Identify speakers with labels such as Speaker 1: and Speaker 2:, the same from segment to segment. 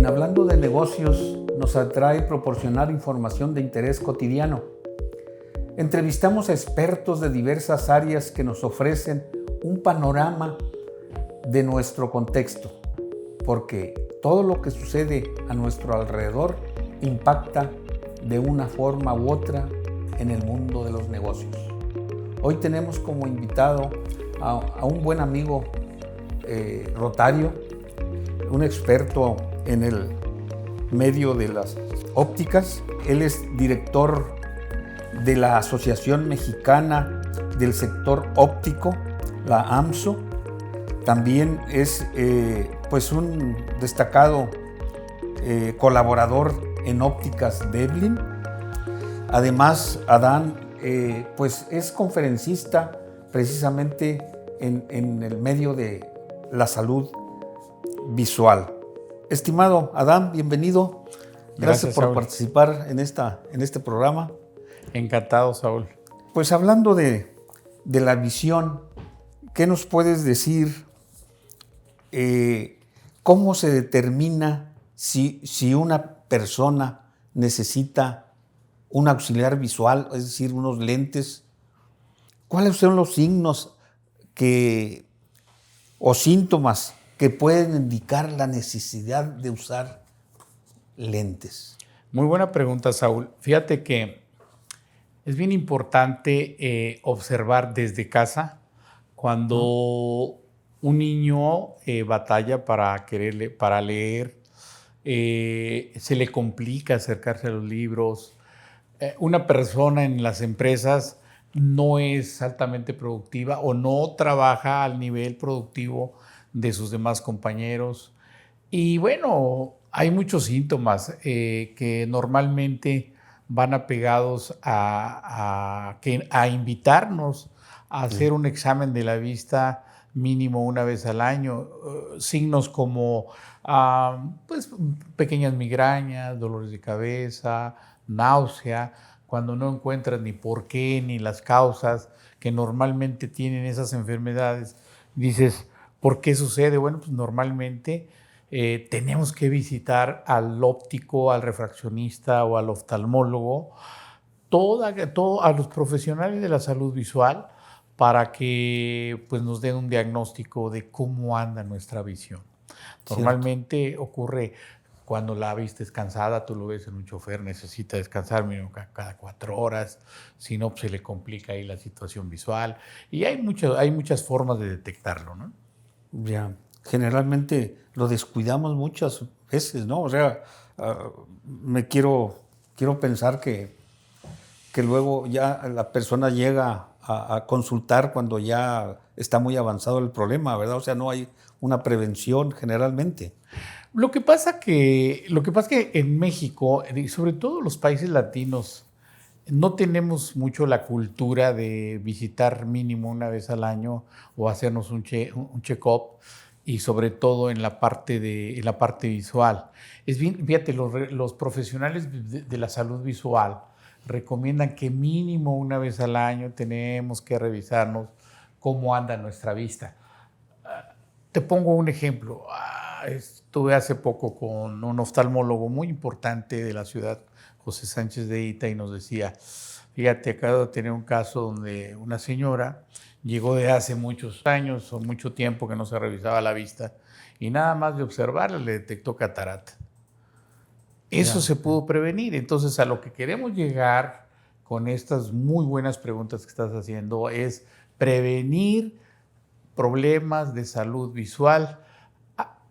Speaker 1: En Hablando de Negocios nos atrae proporcionar información de interés cotidiano. Entrevistamos a expertos de diversas áreas que nos ofrecen un panorama de nuestro contexto, porque todo lo que sucede a nuestro alrededor impacta de una forma u otra en el mundo de los negocios. Hoy tenemos como invitado a un buen amigo Rotario, un experto en el medio de las ópticas. Él es director de la Asociación Mexicana del Sector Óptico, la AMSO. También es pues un destacado colaborador en Ópticas Devlin. Además, Adán pues es conferencista precisamente en el medio de la salud visual. Estimado Adán, bienvenido. Gracias por participar en este programa.
Speaker 2: Encantado, Saúl.
Speaker 1: Pues hablando de la visión, ¿qué nos puedes decir? ¿Cómo se determina si una persona necesita un auxiliar visual, es decir, unos lentes? ¿Cuáles son los signos o síntomas que pueden indicar la necesidad de usar lentes?
Speaker 2: Muy buena pregunta, Saúl. Fíjate que es bien importante observar desde cuando un niño batalla para leer, se le complica acercarse a los libros. Una persona en las empresas no es altamente productiva o no trabaja al nivel productivo de sus demás compañeros. Y bueno, hay muchos síntomas que normalmente van apegados a invitarnos a hacer un examen de la vista mínimo una vez al año. Signos como pues, pequeñas migrañas, dolores de cabeza, náusea, cuando no encuentras ni por qué ni las causas que normalmente tienen esas enfermedades. Dices, ¿por qué sucede? Bueno, pues normalmente tenemos que visitar al óptico, al refraccionista o al oftalmólogo, a los profesionales de la salud visual para que pues, nos den un diagnóstico de cómo anda nuestra visión. Normalmente ocurre cuando la vista es cansada, tú lo ves en un chofer, necesita descansar mínimo cada 4 horas, si no, pues se le complica ahí la situación visual. Y hay muchas formas de detectarlo, ¿no?
Speaker 1: Ya, generalmente lo descuidamos muchas veces, ¿no? O sea, quiero pensar que luego ya la persona llega a consultar cuando ya está muy avanzado el problema, ¿verdad? O sea, no hay una prevención generalmente.
Speaker 2: Lo que pasa que en México, y sobre todo los países latinos, no tenemos mucho la cultura de visitar mínimo una vez al año o hacernos un check-up, y sobre todo en la parte visual. Es bien, fíjate, los profesionales de la salud visual recomiendan que mínimo una vez al año tenemos que revisarnos cómo anda nuestra vista. Te pongo un ejemplo. Estuve hace poco con un oftalmólogo muy importante de la ciudad, José Sánchez de Ita, y nos decía, fíjate, acabo de tener un caso donde una señora llegó de hace muchos años o mucho tiempo que no se revisaba la vista y nada más de observarla le detectó catarata. Eso se pudo prevenir. Entonces, a lo que queremos llegar con estas muy buenas preguntas que estás haciendo es prevenir problemas de salud visual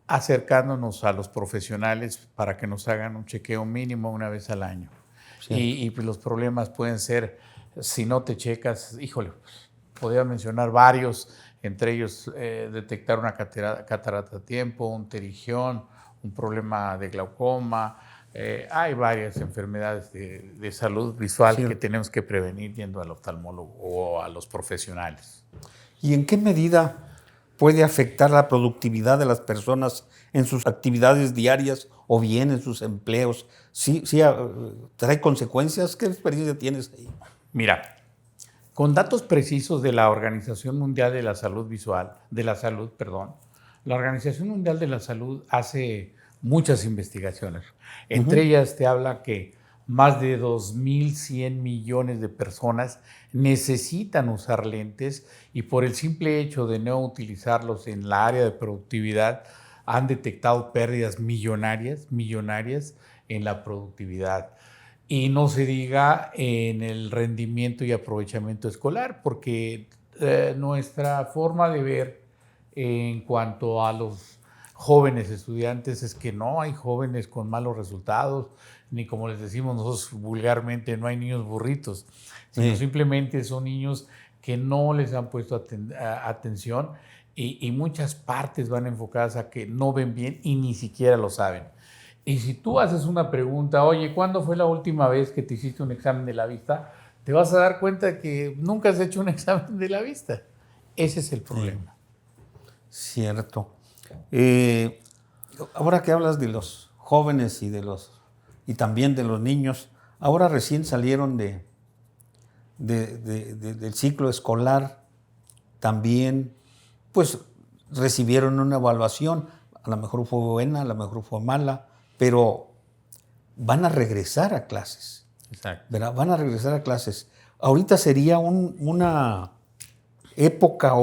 Speaker 2: acercándonos a los profesionales para que nos hagan un chequeo mínimo una vez al año. Y pues los problemas pueden ser, si no te checas, híjole, podría mencionar varios, entre ellos detectar una catarata a tiempo, un pterigión, un problema de glaucoma. Hay varias enfermedades de salud visual que tenemos que prevenir yendo al oftalmólogo o a los profesionales.
Speaker 1: ¿Y en qué medida puede afectar la productividad de las personas en sus actividades diarias o bien en sus empleos? ¿Sí, trae consecuencias? ¿Qué experiencia tienes ahí?
Speaker 2: Mira, con datos precisos de la Organización Mundial de la Salud, la Organización Mundial de la Salud hace muchas investigaciones. Entre ellas te habla que más de 2.100 millones de personas necesitan usar lentes y por el simple hecho de no utilizarlos en la área de productividad han detectado pérdidas millonarias en la productividad. Y no se diga en el rendimiento y aprovechamiento escolar, porque nuestra forma de ver en cuanto a los jóvenes estudiantes es que no hay jóvenes con malos resultados, ni como les decimos nosotros vulgarmente, no hay niños burritos, sino simplemente son niños que no les han puesto atención y muchas partes van enfocadas a que no ven bien y ni siquiera lo saben. Y si tú haces una pregunta, oye, ¿cuándo fue la última vez que te hiciste un examen de la vista? Te vas a dar cuenta de que nunca has hecho un examen de la vista. Ese es el problema.
Speaker 1: Cierto. Ahora que hablas de los jóvenes y también de los niños, ahora recién salieron del ciclo escolar, también pues recibieron una evaluación, a lo mejor fue buena, a lo mejor fue mala, pero van a regresar a clases.
Speaker 2: Exacto.
Speaker 1: ¿Verdad? Van a regresar a clases. Ahorita sería una época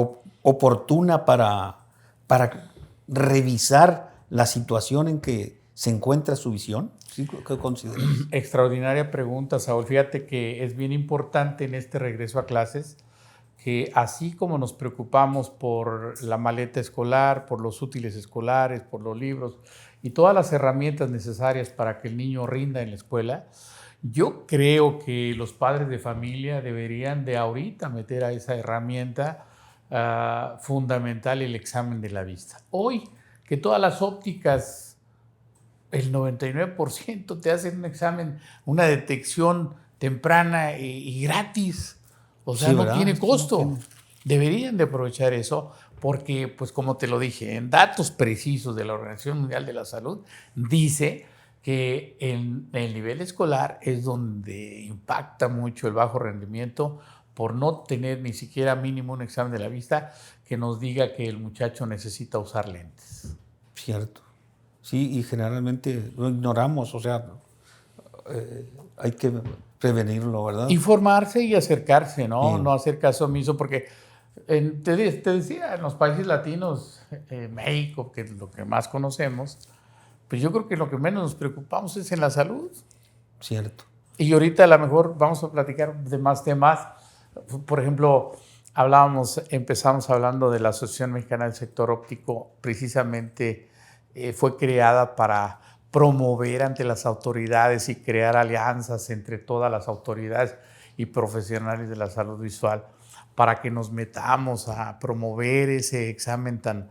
Speaker 1: oportuna para revisar la situación en que se encuentra su visión. ¿Sí? ¿Qué consideras?
Speaker 2: Extraordinaria pregunta, Saúl. Fíjate que es bien importante en este regreso a clases que así como nos preocupamos por la maleta escolar, por los útiles escolares, por los libros y todas las herramientas necesarias para que el niño rinda en la escuela, yo creo que los padres de familia deberían de ahorita meter a esa herramienta fundamental el examen de la vista. Hoy, que todas las ópticas, el 99% te hacen un examen, una detección temprana y gratis. O sea,
Speaker 1: Sí,
Speaker 2: no
Speaker 1: ¿verdad?
Speaker 2: tiene costo.
Speaker 1: No tiene.
Speaker 2: Deberían de aprovechar eso porque, pues como te lo dije, en datos precisos de la Organización Mundial de la Salud, dice que en el nivel escolar es donde impacta mucho el bajo rendimiento por no tener ni siquiera mínimo un examen de la vista que nos diga que el muchacho necesita usar lentes.
Speaker 1: Cierto. Sí, y generalmente lo ignoramos, o sea, hay que prevenirlo, ¿verdad?
Speaker 2: Informarse y acercarse, ¿no?
Speaker 1: Sí.
Speaker 2: No hacer caso omiso, porque te decía, en los países latinos, México, que es lo que más conocemos, pues yo creo que lo que menos nos preocupamos es en la salud.
Speaker 1: Cierto.
Speaker 2: Y ahorita a lo mejor vamos a platicar de más temas. Por ejemplo, empezamos hablando de la Asociación Mexicana del Sector Óptico, precisamente fue creada para promover ante las autoridades y crear alianzas entre todas las autoridades y profesionales de la salud visual para que nos metamos a promover ese examen tan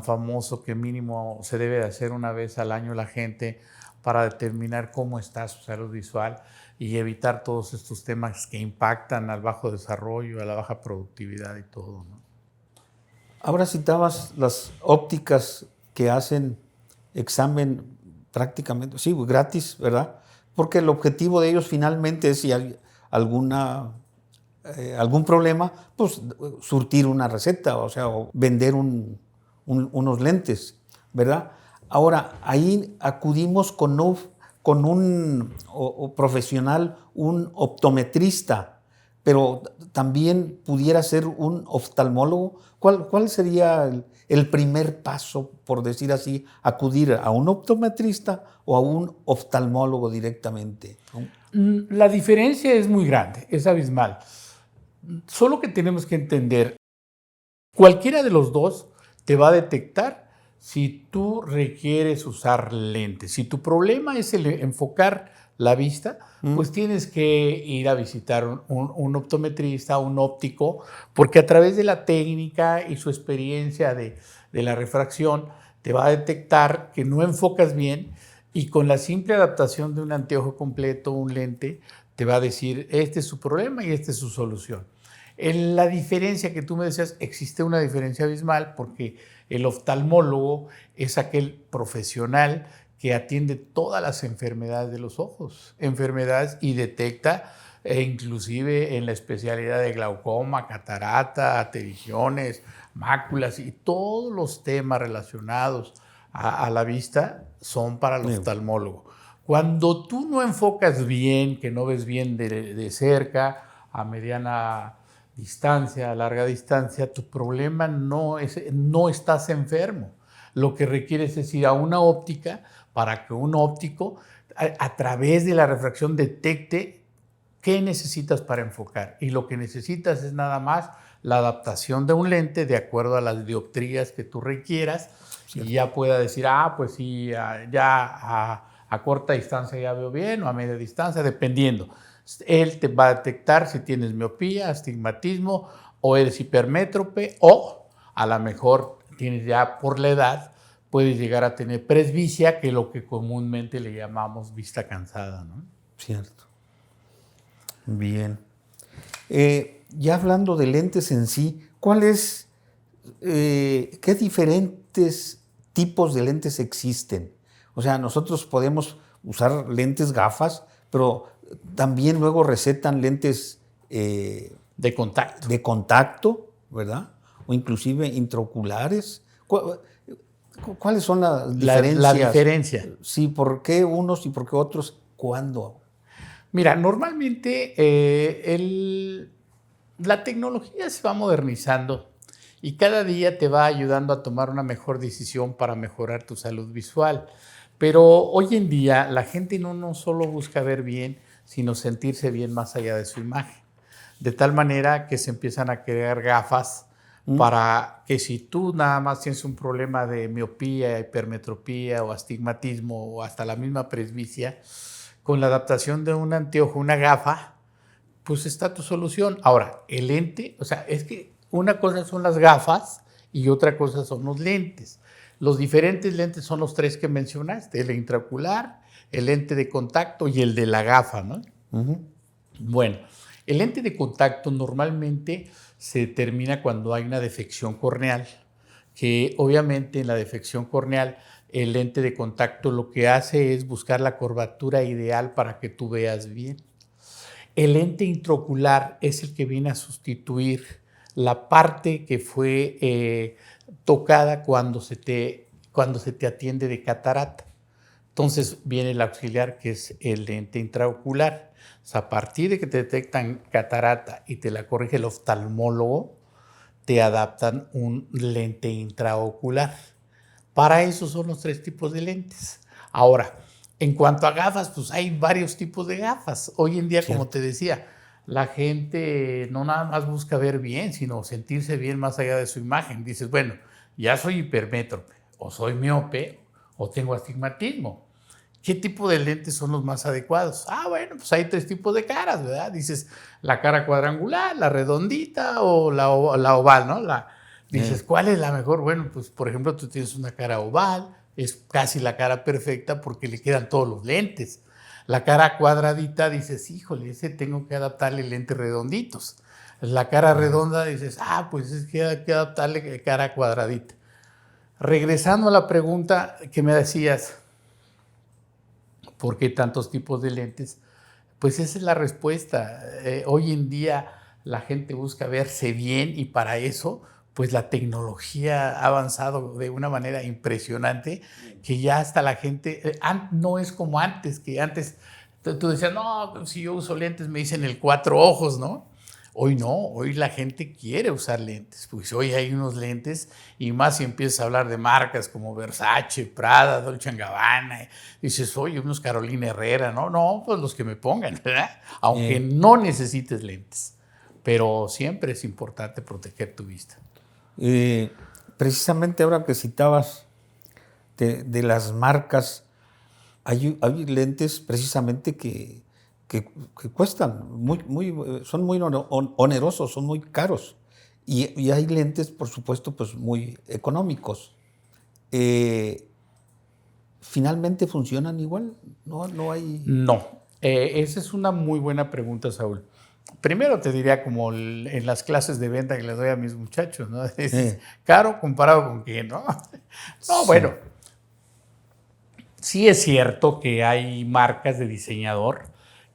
Speaker 2: famoso que mínimo se debe de hacer una vez al año la gente para determinar cómo está su salud visual y evitar todos estos temas que impactan al bajo desarrollo, a la baja productividad y todo, ¿no?
Speaker 1: Ahora citabas las ópticas que hacen examen prácticamente, sí, gratis, ¿verdad? Porque el objetivo de ellos finalmente es si hay algún problema, pues surtir una receta, o sea, o vender unos lentes, ¿verdad? Ahora, ahí acudimos con un profesional, un optometrista, pero también pudiera ser un oftalmólogo. ¿Cuál sería el primer paso, por decir así, acudir a un optometrista o a un oftalmólogo directamente?
Speaker 2: La diferencia es muy grande, es abismal. Solo que tenemos que entender, cualquiera de los dos te va a detectar si tú requieres usar lentes. Si tu problema es el enfocar la vista, pues tienes que ir a visitar un optometrista, un óptico, porque a través de la técnica y su experiencia de la refracción te va a detectar que no enfocas bien y con la simple adaptación de un anteojo completo, un lente, te va a decir este es su problema y esta es su solución. En la diferencia que tú me decías, existe una diferencia abismal porque el oftalmólogo es aquel profesional que atiende todas las enfermedades de los ojos, enfermedades y detecta inclusive en la especialidad de glaucoma, catarata, pterigiones, máculas y todos los temas relacionados a la vista son para el oftalmólogo. Cuando tú no enfocas bien, que no ves bien de cerca, a mediana distancia, a larga distancia, tu problema no estás enfermo. Lo que requieres es ir a una óptica para que un óptico, a través de la refracción, detecte qué necesitas para enfocar. Y lo que necesitas es nada más la adaptación de un lente de acuerdo a las dioptrías que tú requieras. Cierto. Y ya pueda decir, pues sí, ya a corta distancia ya veo bien, o a media distancia, dependiendo. Él te va a detectar si tienes miopía, astigmatismo, o eres hipermétrope, o a lo mejor tienes ya por la edad, puedes llegar a tener presbicia, que es lo que comúnmente le llamamos vista cansada, ¿no?
Speaker 1: Cierto. Bien. Ya hablando de lentes en sí, qué diferentes tipos de lentes existen? O sea, nosotros podemos usar lentes gafas, pero también luego recetan lentes
Speaker 2: de contacto.
Speaker 1: De contacto, ¿verdad? O inclusive intraoculares. ¿Cuáles son las diferencias?
Speaker 2: La diferencia.
Speaker 1: Sí, ¿por qué unos y por qué otros? ¿Cuándo?
Speaker 2: Mira, normalmente la tecnología se va modernizando y cada día te va ayudando a tomar una mejor decisión para mejorar tu salud visual. Pero hoy en día la gente no solo busca ver bien, sino sentirse bien más allá de su imagen. De tal manera que se empiezan a crear gafas para que si tú nada más tienes un problema de miopía, hipermetropía o astigmatismo o hasta la misma presbicia, con la adaptación de un anteojo, una gafa, pues está tu solución. Ahora, el lente, o sea, es que una cosa son las gafas y otra cosa son los lentes. Los diferentes lentes son los tres que mencionaste, el intraocular, el lente de contacto y el de la gafa, ¿no? Bueno, el lente de contacto normalmente se determina cuando hay una defección corneal, que obviamente en la defección corneal el lente de contacto lo que hace es buscar la curvatura ideal para que tú veas bien. El lente intraocular es el que viene a sustituir la parte que fue tocada cuando se te atiende de catarata. Entonces viene el auxiliar, que es el lente intraocular. O sea, a partir de que te detectan catarata y te la corrige el oftalmólogo, te adaptan un lente intraocular. Para eso son los tres tipos de lentes. Ahora, en cuanto a gafas, pues hay varios tipos de gafas. Hoy en día, como te decía, la gente no nada más busca ver bien, sino sentirse bien más allá de su imagen. Dices, bueno, ya soy hipermétrope, o soy miope, o tengo astigmatismo. ¿Qué tipo de lentes son los más adecuados? Bueno, pues hay tres tipos de caras, ¿verdad? Dices, la cara cuadrangular, la redondita o la oval, ¿no? Dices, ¿cuál es la mejor? Bueno, pues por ejemplo, tú tienes una cara oval, es casi la cara perfecta porque le quedan todos los lentes. La cara cuadradita, dices, híjole, ese tengo que adaptarle lentes redonditos. La cara redonda, dices, pues es que hay que adaptarle cara cuadradita. Regresando a la pregunta que me decías, ¿por qué tantos tipos de lentes? Pues esa es la respuesta. Hoy en día la gente busca verse bien y para eso pues la tecnología ha avanzado de una manera impresionante que ya hasta la gente, no es como antes, que antes tú decías, no, si yo uso lentes me dicen el cuatro ojos, ¿no? Hoy no, hoy la gente quiere usar lentes, pues hoy hay unos lentes y más si empiezas a hablar de marcas como Versace, Prada, Dolce & Gabbana, dices, oye, unos Carolina Herrera, no, pues los que me pongan, ¿verdad? Aunque no necesites lentes, pero siempre es importante proteger tu vista.
Speaker 1: Precisamente ahora que citabas de las marcas, hay lentes precisamente que cuestan, son muy onerosos, son muy caros. Y hay lentes, por supuesto, pues muy económicos. ¿Finalmente funcionan igual? No hay...
Speaker 2: No, esa es una muy buena pregunta, Saúl. Primero te diría como en las clases de venta que les doy a mis muchachos, ¿no? Es caro comparado con qué, ¿no? No, bueno, sí es cierto que hay marcas de diseñador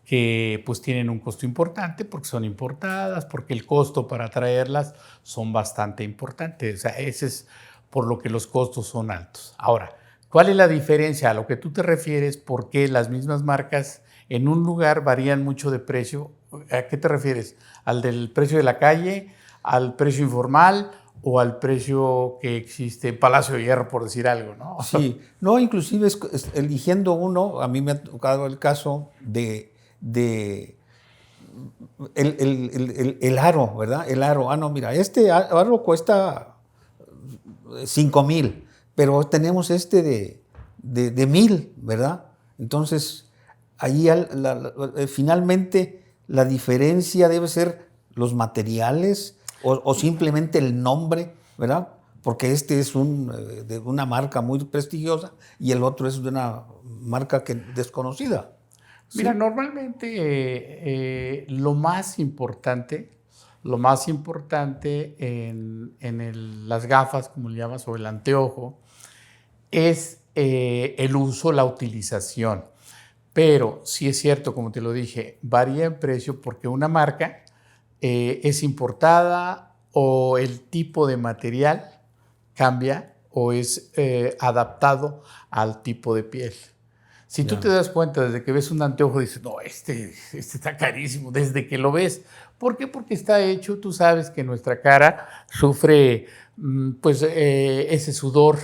Speaker 2: que pues tienen un costo importante porque son importadas, porque el costo para traerlas son bastante importantes. O sea, ese es por lo que los costos son altos. Ahora, ¿Cuál es la diferencia? A lo que tú te refieres, ¿por qué las mismas marcas en un lugar varían mucho de precio? ¿A qué te refieres? ¿Al del precio de la calle, al precio informal o al precio que existe en Palacio de Hierro, por decir algo, ¿no?
Speaker 1: Sí, no, inclusive eligiendo uno, a mí me ha tocado el caso de el aro, ¿verdad? El aro, no, mira, este aro cuesta 5,000, pero tenemos este de 1,000, ¿verdad? Entonces, ahí finalmente la diferencia debe ser los materiales o simplemente el nombre, ¿verdad? Porque este es de una marca muy prestigiosa y el otro es de una marca desconocida.
Speaker 2: Mira,
Speaker 1: ¿sí?
Speaker 2: normalmente lo más importante en las gafas, como le llamas, o el anteojo, es el uso, la utilización. Pero sí es cierto, como te lo dije, varía en precio porque una marca es importada o el tipo de material cambia o es adaptado al tipo de piel. Si tú te das cuenta desde que ves un anteojo, dices, no, este está carísimo, desde que lo ves. ¿Por qué? Porque está hecho, tú sabes que nuestra cara sufre ese sudor,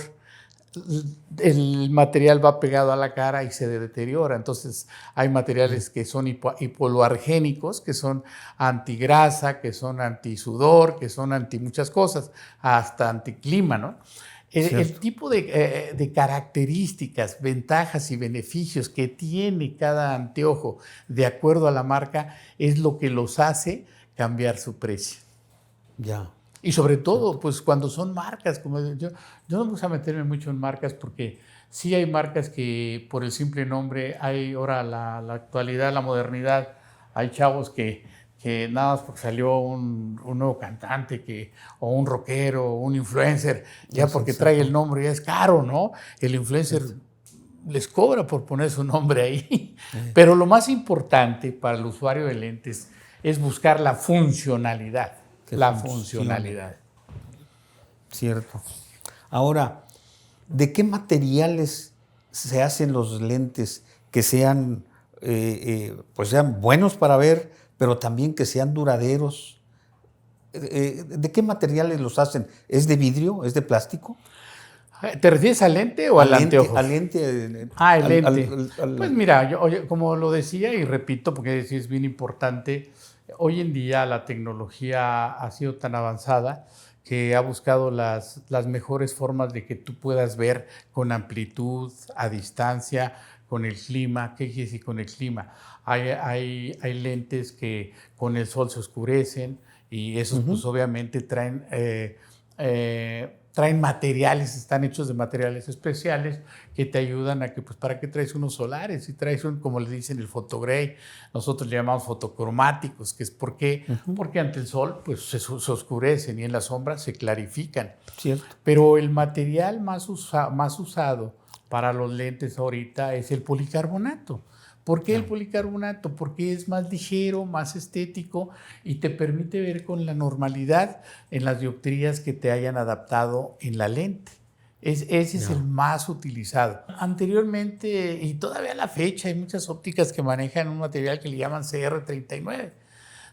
Speaker 2: el material va pegado a la cara y se deteriora. Entonces hay materiales que son hipoalergénicos, que son antigrasa, que son antisudor, que son anti muchas cosas, hasta anticlima, ¿no? El tipo de características, ventajas y beneficios que tiene cada anteojo de acuerdo a la marca es lo que los hace cambiar su precio.
Speaker 1: Ya.
Speaker 2: Y sobre todo, pues cuando son marcas, como yo no me gusta meterme mucho en marcas porque sí hay marcas que por el simple nombre, hay ahora la actualidad, la modernidad, hay chavos que nada más porque salió un nuevo cantante o un rockero, o un influencer, ya porque trae el nombre ya es caro, ¿no? El influencer les cobra por poner su nombre ahí. Pero lo más importante para el usuario de lentes es buscar la funcionalidad. La funcionalidad.
Speaker 1: Cierto. Ahora, ¿de qué materiales se hacen los lentes que sean, pues sean buenos para ver, pero también que sean duraderos? ¿De qué materiales los hacen? ¿Es de vidrio? ¿Es de plástico?
Speaker 2: ¿Te refieres al lente o al anteojo?
Speaker 1: Al lente.
Speaker 2: El lente. Pues mira, yo, como lo decía y repito, porque sí es bien importante, hoy en día la tecnología ha sido tan avanzada que ha buscado las mejores formas de que tú puedas ver con amplitud, a distancia, con el clima. ¿Qué quiere decir con el clima? Hay lentes que con el sol se oscurecen y esos pues obviamente traen materiales, están hechos de materiales especiales que te ayudan a que, pues, ¿para qué traes unos solares? Si traes como le dicen, el photogray, nosotros le llamamos fotocromáticos, que es porque ante el sol, pues, se oscurecen y en la sombra se clarifican.
Speaker 1: Cierto.
Speaker 2: Pero el material más usado para los lentes ahorita es el policarbonato. ¿Por qué el policarbonato? Porque es más ligero, más estético y te permite ver con la normalidad en las dioptrías que te hayan adaptado en la lente. Ese es el más utilizado. Anteriormente, y todavía a la fecha, hay muchas ópticas que manejan un material que le llaman CR39.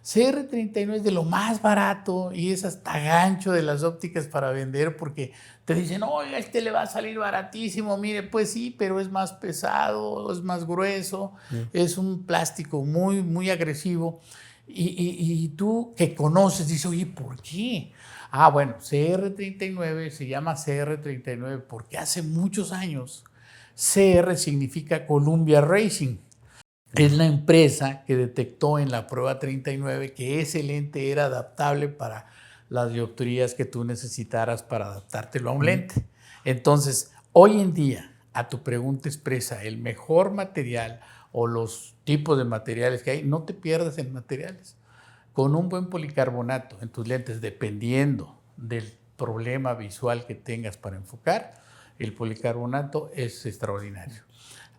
Speaker 2: CR39 es de lo más barato y es hasta gancho de las ópticas para vender porque te dicen, oiga, este le va a salir baratísimo. Mire, pues sí, pero es más pesado, es más grueso, es un plástico muy, muy agresivo. Y tú que conoces dices, oye, ¿por qué? Bueno, CR39 se llama CR39 porque hace muchos años CR significa Columbia Racing. Es la empresa que detectó en la prueba 39 que ese lente era adaptable para las dioptrías que tú necesitaras para adaptártelo a un lente. Entonces, hoy en día, a tu pregunta expresa, el mejor material o los tipos de materiales que hay, no te pierdas en materiales. Con un buen policarbonato en tus lentes, dependiendo del problema visual que tengas para enfocar, el policarbonato es extraordinario.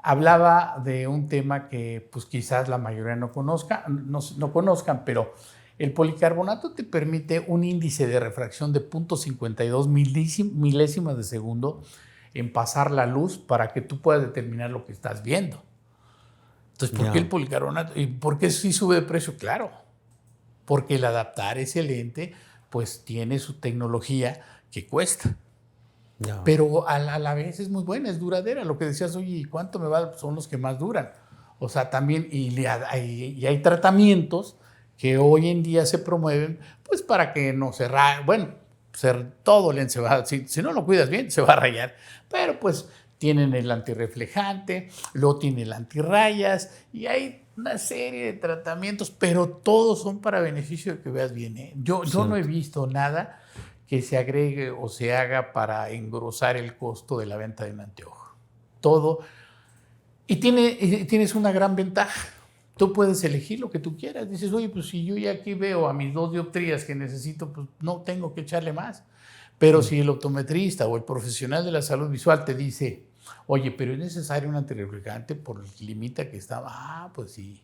Speaker 2: Hablaba de un tema que pues quizás la mayoría no conozcan, pero el policarbonato te permite un índice de refracción de 0.52 milésimas de segundo en pasar la luz para que tú puedas determinar lo que estás viendo. Entonces, ¿por qué el policarbonato? ¿Y por qué sí sube de precio? Claro, porque el adaptar ese lente, pues tiene su tecnología que cuesta. Pero a la vez es muy buena, es duradera. Lo que decías, oye, ¿y cuánto me va? Son los que más duran. O sea, también, y hay tratamientos que hoy en día se promueven, pues para que no se raye. Bueno, todo lente se va, si no lo cuidas bien, se va a rayar. Pero pues tienen el antirreflejante, luego tiene el antirrayas, y hay una serie de tratamientos, pero todos son para beneficio de que veas bien, ¿eh? Yo no he visto nada que se agregue o se haga para engrosar el costo de la venta de un anteojo. Todo. Y tienes una gran ventaja. Tú puedes elegir lo que tú quieras. Dices, oye, pues si yo ya aquí veo a mis 2 dioptrías que necesito, pues no tengo que echarle más. Pero si el optometrista o el profesional de la salud visual te dice, oye, pero es necesario un antirreflejante por el limita que está, pues sí.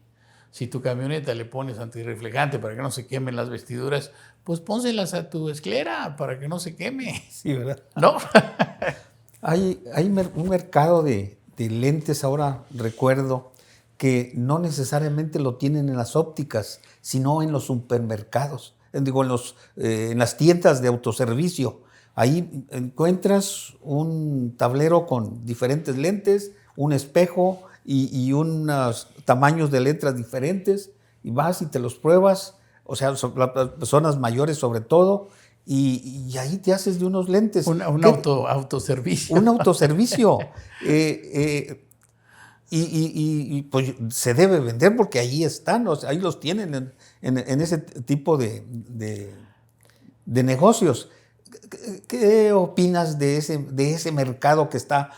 Speaker 2: Si tu camioneta le pones antirreflejante para que no se quemen las vestiduras, pues pónselas a tu esclera para que no se queme.
Speaker 1: Sí, ¿verdad?
Speaker 2: ¿No?
Speaker 1: Hay un mercado de lentes, ahora recuerdo, que no necesariamente lo tienen en las ópticas, sino en los supermercados, en las tiendas de autoservicio. Ahí encuentras un tablero con diferentes lentes, un espejo y unos tamaños de letras diferentes, y vas y te los pruebas, o sea, las personas mayores sobre todo, y ahí te haces de unos lentes.
Speaker 2: Un autoservicio.
Speaker 1: Un autoservicio. Y pues se debe vender porque ahí están, o sea, ahí los tienen en ese tipo de negocios. ¿Qué opinas de ese mercado que está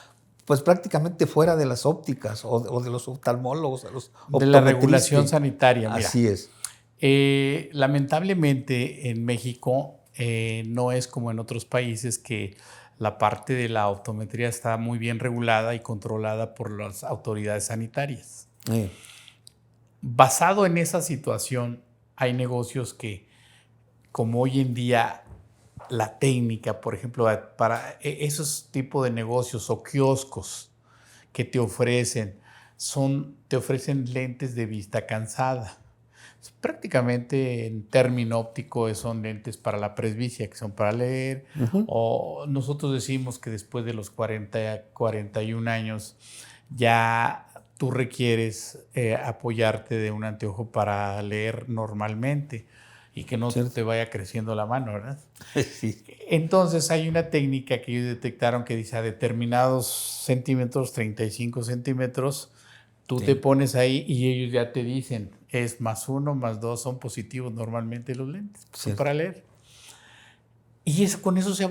Speaker 1: pues prácticamente fuera de las ópticas o de los oftalmólogos, de los
Speaker 2: de la regulación sanitaria? Mira,
Speaker 1: así es.
Speaker 2: Lamentablemente en México no es como en otros países que la parte de la optometría está muy bien regulada y controlada por las autoridades sanitarias. Basado en esa situación, hay negocios que, como hoy en día la técnica, por ejemplo, para esos tipos de negocios o kioscos que te ofrecen lentes de vista cansada. Prácticamente en término óptico son lentes para la presbicia, que son para leer, o nosotros decimos que después de los 41 años ya tú requieres apoyarte de un anteojo para leer normalmente y que no te vaya creciendo la mano, ¿verdad?
Speaker 1: Sí.
Speaker 2: Entonces hay una técnica que ellos detectaron que dice a determinados centímetros, 35 centímetros, tú te pones ahí y ellos ya te dicen, es +1, +2, son positivos normalmente los lentes, son para leer. Y con eso se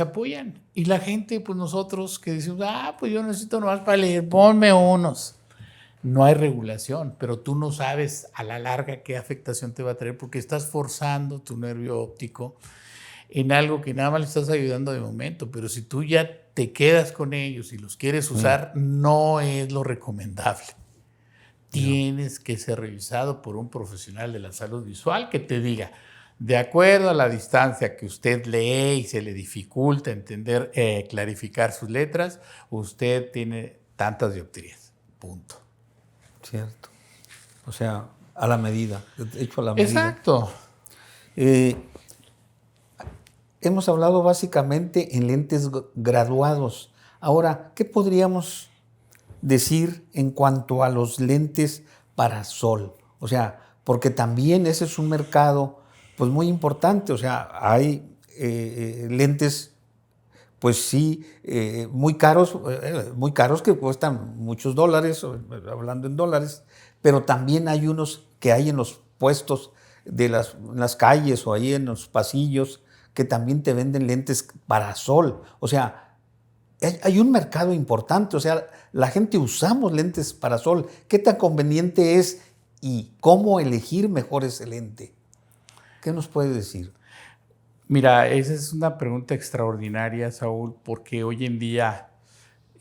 Speaker 2: apoyan. Y la gente, pues nosotros que decimos, pues yo necesito nomás para leer, ponme unos. No hay regulación, pero tú no sabes a la larga qué afectación te va a traer porque estás forzando tu nervio óptico en algo que nada más le estás ayudando de momento, pero si tú ya te quedas con ellos y los quieres usar, no es lo recomendable. Tienes que ser revisado por un profesional de la salud visual que te diga, de acuerdo a la distancia que usted lee y se le dificulta entender, clarificar sus letras, usted tiene tantas dioptrías. Punto.
Speaker 1: Cierto. O sea, a la medida, hecho a la medida.
Speaker 2: Exacto.
Speaker 1: Hemos hablado básicamente en lentes graduados. Ahora, ¿qué podríamos decir en cuanto a los lentes para sol? O sea, porque también ese es un mercado pues muy importante. O sea, hay lentes pues sí, muy caros que cuestan muchos dólares, hablando en dólares, pero también hay unos que hay en los puestos de las calles o ahí en los pasillos que también te venden lentes para sol. O sea, hay un mercado importante, o sea, la gente usamos lentes para sol. ¿Qué tan conveniente es y cómo elegir mejor ese lente? ¿Qué nos puede decir?
Speaker 2: Mira, esa es una pregunta extraordinaria, Saúl, porque hoy en día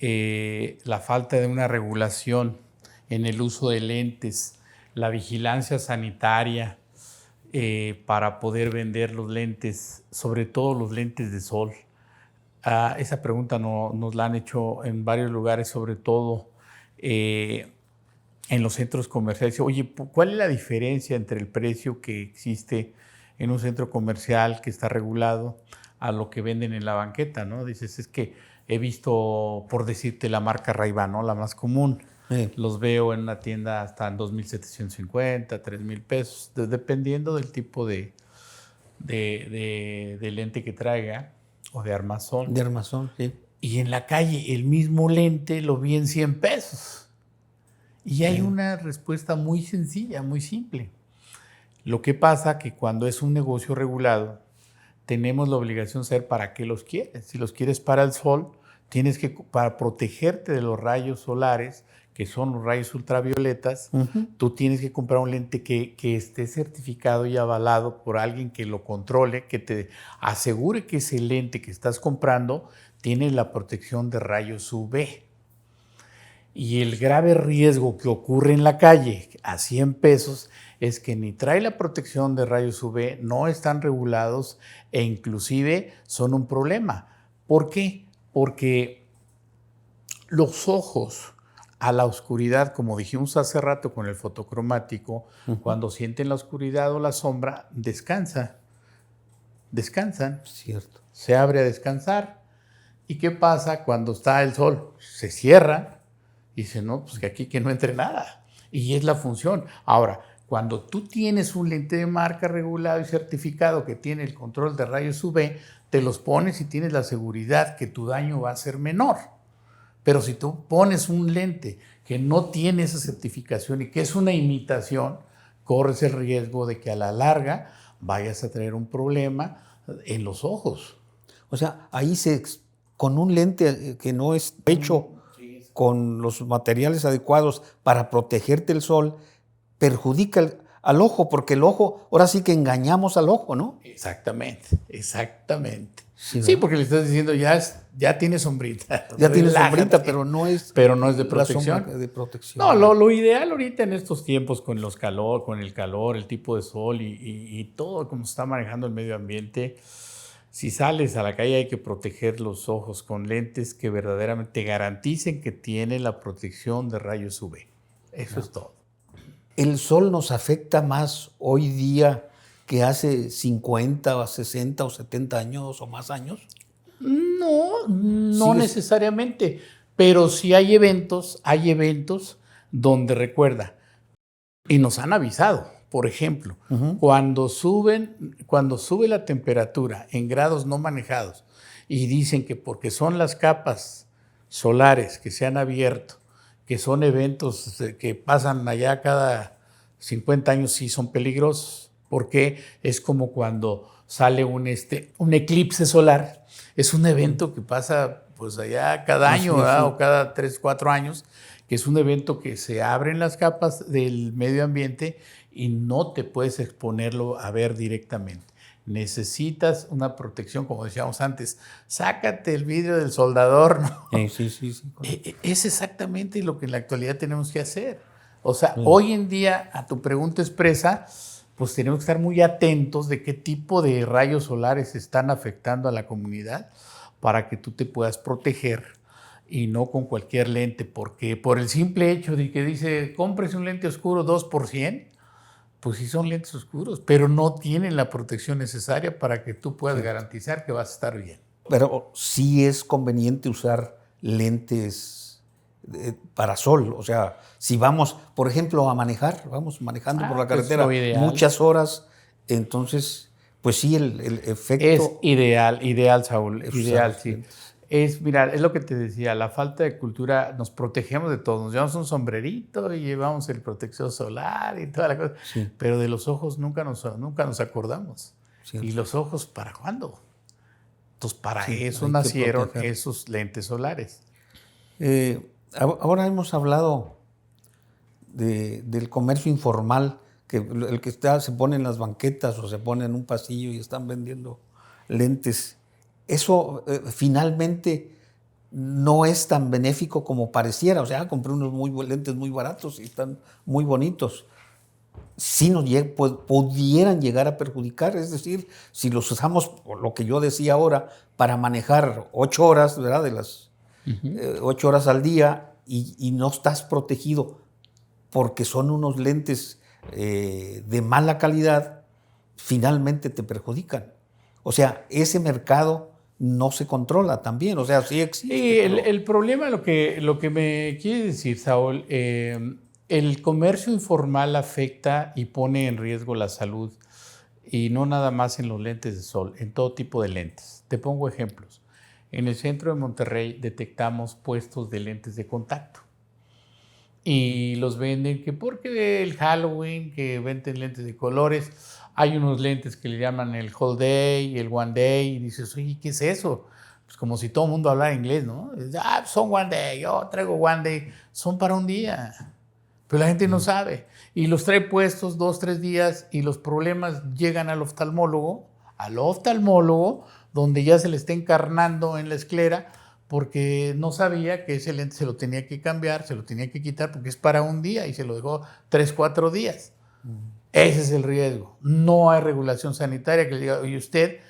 Speaker 2: la falta de una regulación en el uso de lentes, la vigilancia sanitaria para poder vender los lentes, sobre todo los lentes de sol, Esa pregunta nos la han hecho en varios lugares, sobre todo en los centros comerciales. Oye, ¿cuál es la diferencia entre el precio que existe en un centro comercial que está regulado a lo que venden en la banqueta, ¿no? Dices, es que he visto, por decirte, la marca Ray-Ban, ¿no? La más común. Sí. Los veo en una tienda hasta en 2,750, 3,000 pesos, dependiendo del tipo de lente que traiga o de armazón.
Speaker 1: De armazón, sí.
Speaker 2: Y en la calle el mismo lente lo vi en 100 pesos. Y hay una respuesta muy sencilla, muy simple. Lo que pasa que cuando es un negocio regulado, tenemos la obligación de saber para qué los quieres. Si los quieres para el sol, tienes que, para protegerte de los rayos solares, que son los rayos ultravioletas, tú tienes que comprar un lente que esté certificado y avalado por alguien que lo controle, que te asegure que ese lente que estás comprando tiene la protección de rayos UV. Y el grave riesgo que ocurre en la calle a 100 pesos es que ni trae la protección de rayos UV, no están regulados e inclusive son un problema. ¿Por qué? Porque los ojos a la oscuridad, como dijimos hace rato con el fotocromático, cuando sienten la oscuridad o la sombra, descansan.
Speaker 1: Cierto.
Speaker 2: Se abre a descansar. ¿Y qué pasa cuando está el sol? Se cierra. Y dice, no, pues que aquí que no entre nada. Y es la función. Ahora, cuando tú tienes un lente de marca regulado y certificado que tiene el control de rayos UV, te los pones y tienes la seguridad que tu daño va a ser menor. Pero si tú pones un lente que no tiene esa certificación y que es una imitación, corres el riesgo de que a la larga vayas a tener un problema en los ojos.
Speaker 1: O sea, ahí con un lente que no es hecho con los materiales adecuados para protegerte del sol, perjudica al ojo, porque el ojo, ahora sí que engañamos al ojo, ¿no?
Speaker 2: Exactamente. Sí, porque le estás diciendo, ya tiene sombrita.
Speaker 1: Ya tiene sombrita, pero no es
Speaker 2: de protección. No, lo ideal ahorita en estos tiempos con el calor, el tipo de sol y todo como se está manejando el medio ambiente, si sales a la calle hay que proteger los ojos con lentes que verdaderamente garanticen que tienen la protección de rayos UV. Eso es todo.
Speaker 1: ¿El sol nos afecta más hoy día que hace 50 o 60 o 70 años o más años?
Speaker 2: No necesariamente, pero sí hay eventos donde recuerda, y nos han avisado. Por ejemplo, cuando sube la temperatura en grados no manejados y dicen que porque son las capas solares que se han abierto, que son eventos que pasan allá cada 50 años, sí son peligrosos, porque es como cuando sale un eclipse solar, es un evento que pasa pues allá cada año, o cada 3, 4 años, que es un evento que se abren las capas del medio ambiente y no te puedes exponerlo a ver directamente. Necesitas una protección, como decíamos antes, sácate el vidrio del soldador, ¿no?
Speaker 1: Sí.
Speaker 2: Es exactamente lo que en la actualidad tenemos que hacer. O sea, hoy en día, a tu pregunta expresa, pues tenemos que estar muy atentos de qué tipo de rayos solares están afectando a la comunidad para que tú te puedas proteger y no con cualquier lente, porque por el simple hecho de que dice, cómprese un lente oscuro 2%, pues sí son lentes oscuros, pero no tienen la protección necesaria para que tú puedas garantizar que vas a estar bien.
Speaker 1: Pero sí es conveniente usar lentes para sol. O sea, si vamos, por ejemplo, vamos manejando por la carretera muchas horas, entonces, pues sí, el efecto...
Speaker 2: Es ideal, Saúl, ideal, sí. Mira, es lo que te decía, la falta de cultura, nos protegemos de todo, nos llevamos un sombrerito y llevamos el protector solar y toda la cosa, pero de los ojos nunca nos acordamos. ¿Y los ojos para cuándo? Entonces, para eso nacieron esos lentes solares.
Speaker 1: Ahora hemos hablado del comercio informal, que el que se pone en las banquetas o se pone en un pasillo y están vendiendo lentes. Eso finalmente no es tan benéfico como pareciera. O sea, compré unos lentes muy baratos y están muy bonitos. sí pudieran llegar a perjudicar. Es decir, si los usamos, lo que yo decía ahora, para manejar 8 horas, ¿verdad? De las 8 horas al día y no estás protegido porque son unos lentes de mala calidad, finalmente te perjudican. O sea, ese mercado no se controla también, o sea, sí existe.
Speaker 2: Sí, el problema, lo que me quiere decir, Saúl, el comercio informal afecta y pone en riesgo la salud, y no nada más en los lentes de sol, en todo tipo de lentes. Te pongo ejemplos. En el centro de Monterrey detectamos puestos de lentes de contacto y los venden que porque el Halloween, que venden lentes de colores. Hay unos lentes que le llaman el Whole Day, el One Day, y dices, oye, ¿qué es eso? Pues como si todo el mundo hablara inglés, ¿no? Son One Day, yo traigo One Day, son para un día, pero la gente no sabe. Y los trae puestos 2, 3 días y los problemas llegan al oftalmólogo, donde ya se le está encarnando en la esclera, porque no sabía que ese lente se lo tenía que cambiar, se lo tenía que quitar porque es para un día y se lo dejó 3, 4 días. Ese es el riesgo. No hay regulación sanitaria que le diga, oye, usted,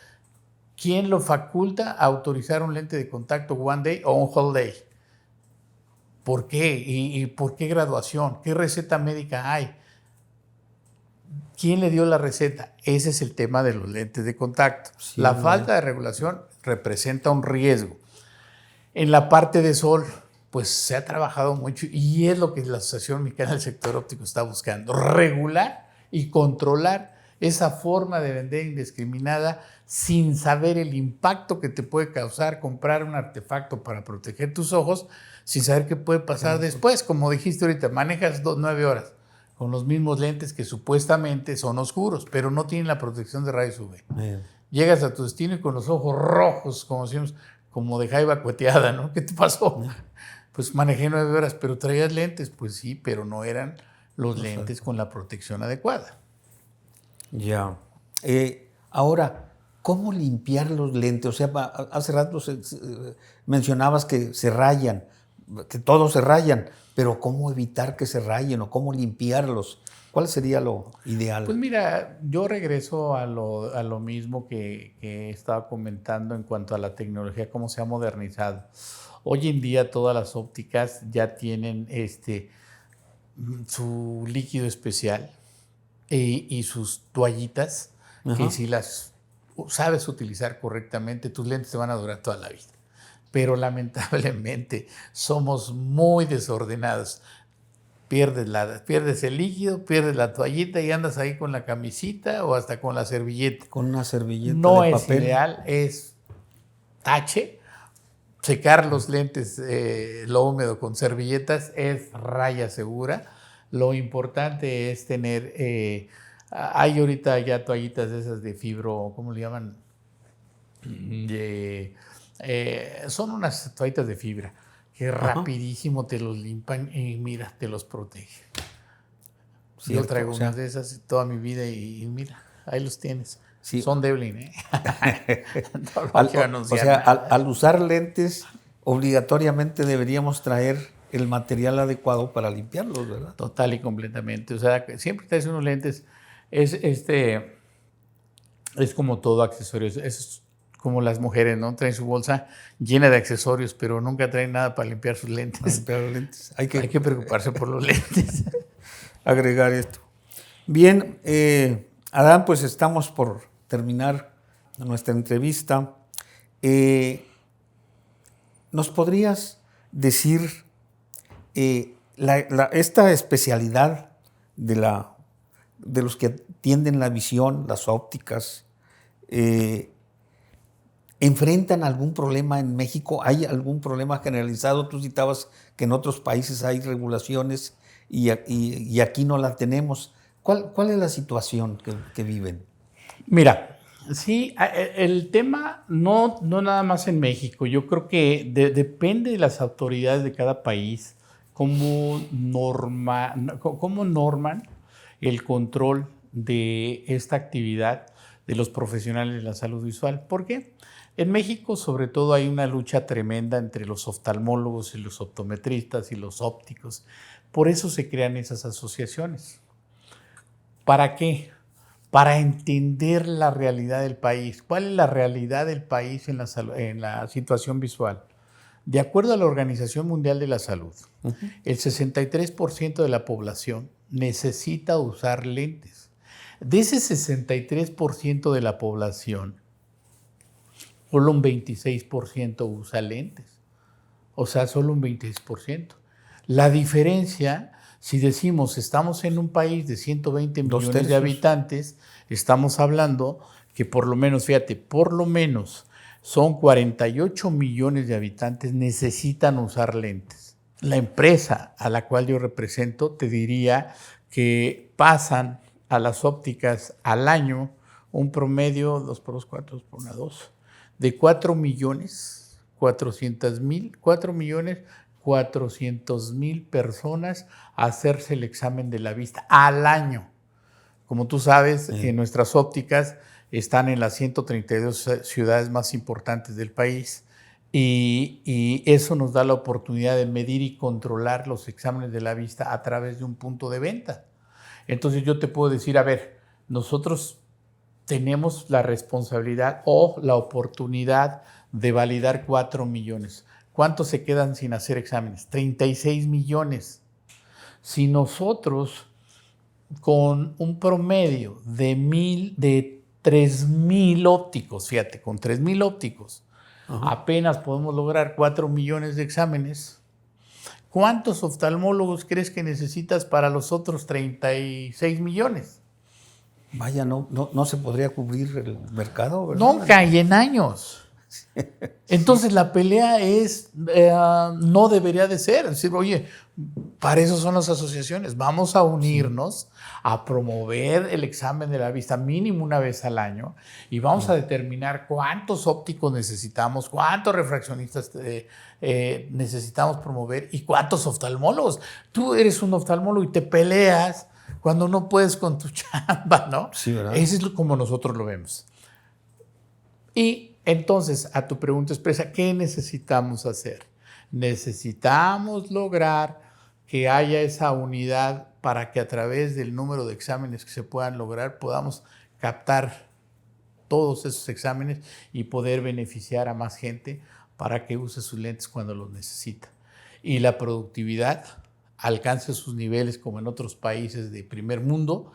Speaker 2: ¿quién lo faculta a autorizar un lente de contacto One Day o un Whole Day? ¿Por qué? ¿Y por qué graduación? ¿Qué receta médica hay? ¿Quién le dio la receta? Ese es el tema de los lentes de contacto. Sí, la falta de regulación representa un riesgo. En la parte de sol, pues se ha trabajado mucho y es lo que la Asociación Mexicana del Sector Óptico está buscando, regular y controlar esa forma de vender indiscriminada sin saber el impacto que te puede causar comprar un artefacto para proteger tus ojos, sin saber qué puede pasar después. Como dijiste ahorita, manejas 9 horas con los mismos lentes que supuestamente son oscuros, pero no tienen la protección de rayos UV. Llegas a tu destino y con los ojos rojos, como decimos, como de jaiba cueteada, ¿no? ¿Qué te pasó? Pues manejé 9 horas, pero traías lentes. Pues sí, pero no eran los lentes con la protección adecuada.
Speaker 1: Ya. Ahora, ¿cómo limpiar los lentes? O sea, hace rato mencionabas que se rayan, que todos se rayan, pero ¿cómo evitar que se rayen o cómo limpiarlos? ¿Cuál sería lo ideal?
Speaker 2: Pues mira, yo regreso a lo mismo que estaba comentando en cuanto a la tecnología, cómo se ha modernizado. Hoy en día todas las ópticas ya tienen su líquido especial y sus toallitas, que si las sabes utilizar correctamente, tus lentes te van a durar toda la vida. Pero lamentablemente somos muy desordenados. Pierdes el líquido, pierdes la toallita y andas ahí con la camisita o hasta con la servilleta.
Speaker 1: Con una servilleta
Speaker 2: no
Speaker 1: de
Speaker 2: es
Speaker 1: papel.
Speaker 2: Ideal, es tache. Secar los lentes, lo húmedo con servilletas es raya segura. Lo importante es tener, hay ahorita ya toallitas de esas de fibro, ¿cómo le llaman? Son unas toallitas de fibra que rapidísimo te los limpian y mira, te los protege. Cierto, yo traigo unas de esas toda mi vida y mira, ahí los tienes. Sí. Son Devlin, ¿eh?
Speaker 1: Al usar lentes, obligatoriamente deberíamos traer el material adecuado para limpiarlos, ¿verdad?
Speaker 2: Total y completamente. O sea, siempre traes unos lentes. Es como todo accesorios. Es como las mujeres, ¿no? Traen su bolsa llena de accesorios, pero nunca traen nada para limpiar sus lentes.
Speaker 1: Para limpiar los lentes.
Speaker 2: Hay que preocuparse por los lentes.
Speaker 1: Agregar esto. Bien, Adán, pues estamos por terminar nuestra entrevista. ¿Nos podrías decir esta especialidad de los que atienden la visión, las ópticas, enfrentan algún problema en México? ¿Hay algún problema generalizado? Tú citabas que en otros países hay regulaciones y aquí no la tenemos. ¿Cuál es la situación que viven?
Speaker 2: Mira, sí, el tema no nada más en México. Yo creo que depende de las autoridades de cada país cómo norman el control de esta actividad de los profesionales de la salud visual. ¿Por qué? En México, sobre todo, hay una lucha tremenda entre los oftalmólogos y los optometristas y los ópticos. Por eso se crean esas asociaciones. ¿Para qué? Para entender la realidad del país. ¿Cuál es la realidad del país en la situación visual? De acuerdo a la Organización Mundial de la Salud, el 63% de la población necesita usar lentes. De ese 63% de la población, solo un 26% usa lentes. O sea, solo un 26%. La diferencia, si decimos estamos en un país de 120 millones de habitantes, estamos hablando que por lo menos, fíjate, por lo menos son 48 millones de habitantes necesitan usar lentes. La empresa a la cual yo represento te diría que pasan a las ópticas al año un promedio, 2 por 2, 4, 2 por 1, 2, de 4.400.000 personas a hacerse el examen de la vista al año. Como tú sabes, en nuestras ópticas están en las 132 ciudades más importantes del país y eso nos da la oportunidad de medir y controlar los exámenes de la vista a través de un punto de venta. Entonces yo te puedo decir, a ver, nosotros tenemos la responsabilidad o la oportunidad de validar 4 millones. ¿Cuántos se quedan sin hacer exámenes? 36 millones. Si nosotros con un promedio de 3,000 ópticos, fíjate, con 3,000 ópticos, apenas podemos lograr 4 millones de exámenes, ¿cuántos oftalmólogos crees que necesitas para los otros 36 millones?
Speaker 1: Vaya, no se podría cubrir el mercado, ¿verdad?
Speaker 2: Nunca y en años. Entonces la pelea no debería de ser. Es decir, oye, para eso son las asociaciones. Vamos a unirnos a promover el examen de la vista mínimo una vez al año y vamos a determinar cuántos ópticos necesitamos, cuántos refraccionistas necesitamos promover y cuántos oftalmólogos. Tú eres un oftalmólogo y te peleas cuando no puedes con tu chamba, ¿no?
Speaker 1: Sí, ¿verdad?
Speaker 2: Ese es como nosotros lo vemos. Y entonces, a tu pregunta expresa, ¿qué necesitamos hacer? Necesitamos lograr que haya esa unidad para que a través del número de exámenes que se puedan lograr podamos captar todos esos exámenes y poder beneficiar a más gente para que use sus lentes cuando los necesita. Y la productividad alcance sus niveles como en otros países de primer mundo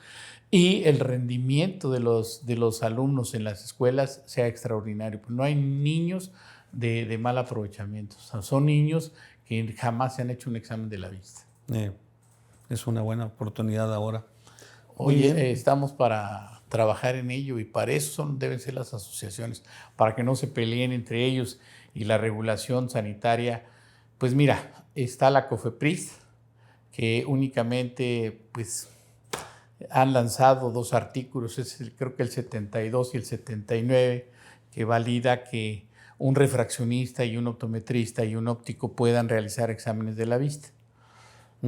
Speaker 2: y el rendimiento de los alumnos en las escuelas sea extraordinario. No hay niños de mal aprovechamiento. O sea, son niños que jamás se han hecho un examen de la vista.
Speaker 1: Es una buena oportunidad ahora.
Speaker 2: Oye, estamos para trabajar en ello y para eso deben ser las asociaciones, para que no se peleen entre ellos y la regulación sanitaria. Pues mira, está la COFEPRIS, que únicamente pues han lanzado 2 artículos, creo que el 72 y el 79, que valida que un refraccionista y un optometrista y un óptico puedan realizar exámenes de la vista.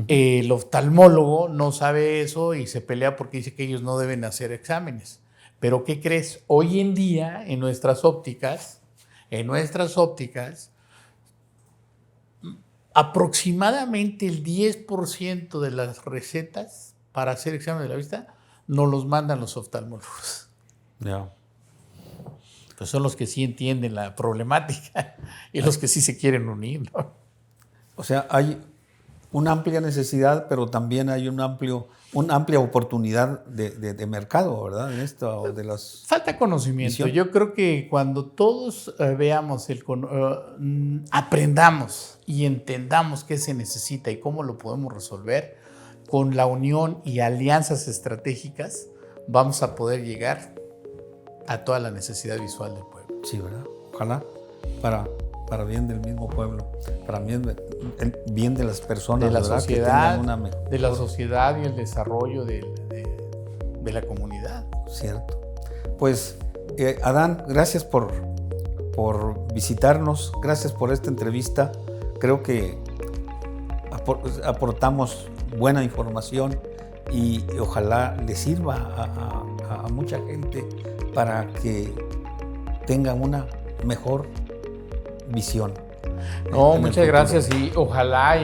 Speaker 2: El oftalmólogo no sabe eso y se pelea porque dice que ellos no deben hacer exámenes. Pero ¿qué crees? Hoy en día en nuestras ópticas, aproximadamente el 10% de las recetas para hacer examen de la vista nos los mandan los oftalmólogos. Pues son los que sí entienden la problemática y los que sí se quieren unir, ¿no?
Speaker 1: O sea, hay una amplia necesidad, pero también hay una amplia oportunidad de mercado, ¿verdad? En esto de las...
Speaker 2: Falta conocimiento. Yo creo que cuando todos veamos, aprendamos y entendamos qué se necesita y cómo lo podemos resolver, con la unión y alianzas estratégicas, vamos a poder llegar a toda la necesidad visual del pueblo.
Speaker 1: Sí, ¿verdad? Ojalá para bien del mismo pueblo, para bien de las personas,
Speaker 2: de la
Speaker 1: ¿verdad?
Speaker 2: sociedad, de la sociedad y el desarrollo de la comunidad.
Speaker 1: Cierto. Pues, Adán, gracias por visitarnos, gracias por esta entrevista. Creo que aportamos buena información y ojalá le sirva a mucha gente para que tengan una mejor visión.
Speaker 2: No, muchas gracias y ojalá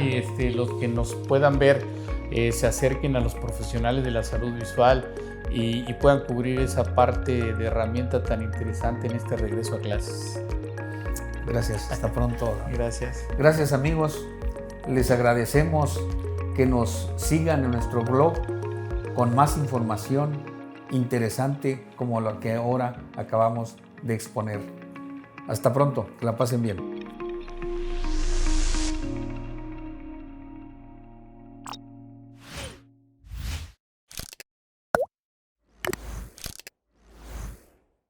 Speaker 2: los que nos puedan ver se acerquen a los profesionales de la salud visual y puedan cubrir esa parte de herramienta tan interesante en este regreso a clases.
Speaker 1: Gracias, hasta pronto.
Speaker 2: Gracias.
Speaker 1: Gracias, amigos. Les agradecemos que nos sigan en nuestro blog con más información interesante como la que ahora acabamos de exponer. Hasta pronto, que la pasen bien.